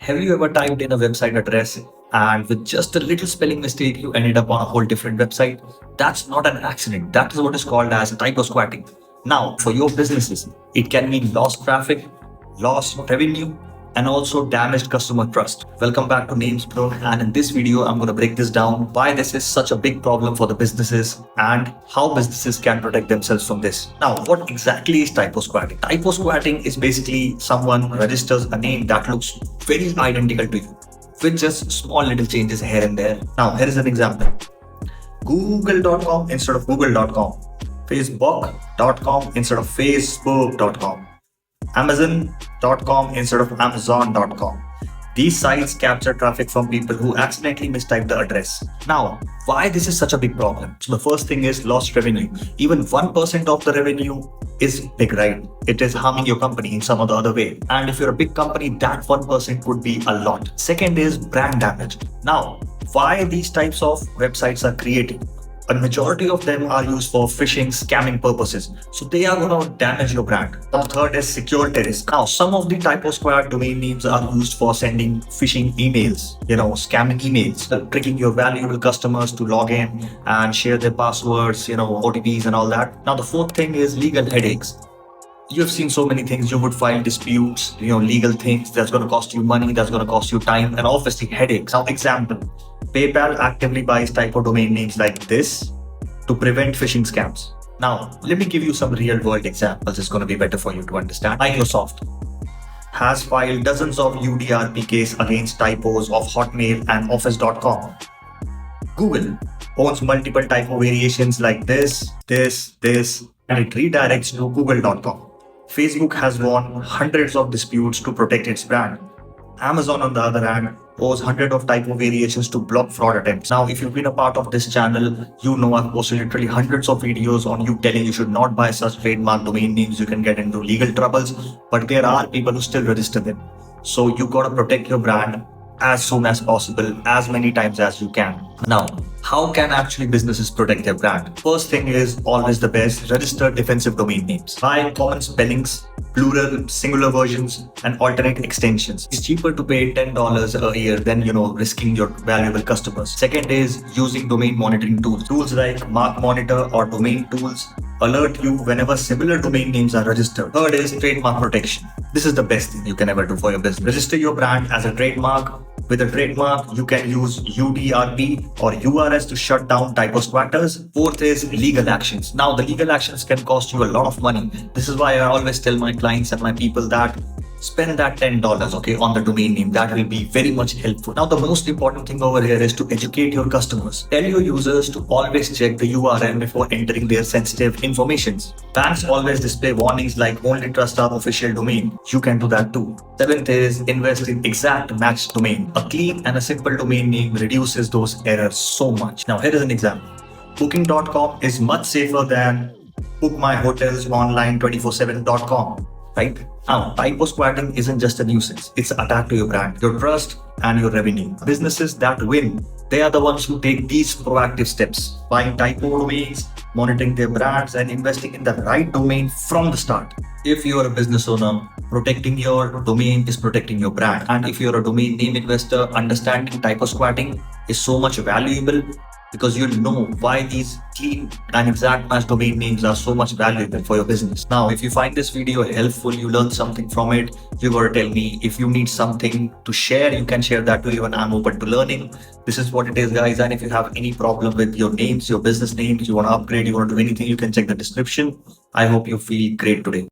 Have you ever typed in a website address and with just a little spelling mistake, you ended up on a whole different website? That's not an accident. That is what is called as typosquatting. Now, for your businesses, it can mean lost traffic, lost revenue, and also damaged customer trust. Welcome back to Names Pro, and in this video, I'm going to break this down, why this is such a big problem for the businesses and how businesses can protect themselves from this. Now, what exactly is typosquatting? Typosquatting is basically someone registers a name that looks very identical to you with just small little changes here and there. Now, here is an example. Google.com instead of Google.com. Facebook.com instead of Facebook.com. Amazon.com instead of Amazon.com. These sites capture traffic from people who accidentally mistype the address. Now, why this is such a big problem? So the first thing is lost revenue. Even 1% of the revenue is big, right? It is harming your company in some or the other way. And if you're a big company, that 1% would be a lot. Second is brand damage. Now, why these types of websites are created? A majority of them are used for phishing, scamming purposes. So they are going to damage your brand. The third is security risk. Now, some of the typosquat domain names are used for sending phishing emails, scamming emails, tricking your valuable customers to log in and share their passwords, OTPs and all that. Now, the fourth thing is legal headaches. You have seen so many things. You would file disputes, legal things. That's going to cost you money. That's going to cost you time and obviously headaches. Now, example, PayPal actively buys typo domain names like this to prevent phishing scams. Now, let me give you some real world examples. It's going to be better for you to understand. Microsoft has filed dozens of UDRP cases against typos of Hotmail and Office.com. Google owns multiple typo variations like this, and it redirects to Google.com. Facebook has won hundreds of disputes to protect its brand. Amazon, on the other hand, owes hundreds of typo variations to block fraud attempts. Now, if you've been a part of this channel, I've posted literally hundreds of videos on you telling you should not buy such trademark domain names. You can get into legal troubles, but there are people who still register them. So you gotta protect your brand as soon as possible, as many times as you can. Now, how can actually businesses protect their brand? First thing is always the best, register defensive domain names. Buy common spellings, plural, singular versions, and alternate extensions. It's cheaper to pay $10 a year than, risking your valuable customers. Second is using domain monitoring tools. Tools like Mark Monitor or Domain Tools alert you whenever similar domain names are registered. Third is trademark protection. This is the best thing you can ever do for your business. Register your brand as a trademark. With a trademark, you can use UDRP or URS to shut down typosquatters. Fourth is legal actions. Now, the legal actions can cost you a lot of money. This is why I always tell my clients and my people that spend that $10, on the domain name. That will be very much helpful. Now, the most important thing over here is to educate your customers. Tell your users to always check the URL before entering their sensitive informations. Banks always display warnings like only trust our official domain. You can do that too. Seventh is invest in exact matched domain. A clean and a simple domain name reduces those errors so much. Now, here is an example. Booking.com is much safer than bookmyhotelsonline247.com. Right? Now, typosquatting isn't just a nuisance. It's an attack to your brand, your trust, and your revenue. Businesses that win, they are the ones who take these proactive steps, buying typo domains, monitoring their brands, and investing in the right domain from the start. If you're a business owner, protecting your domain is protecting your brand. And if you're a domain name investor, understanding typosquatting is so much valuable because you'll know why these clean and exact match domain names are so much valuable for your business. Now, if you find this video helpful, you learn something from it, you gotta tell me. If you need something to share, you can share that too. Even I'm open to learning. This is what it is, guys. And if you have any problem with your names, your business names, you want to upgrade, you want to do anything, you can check the description. I hope you feel great today.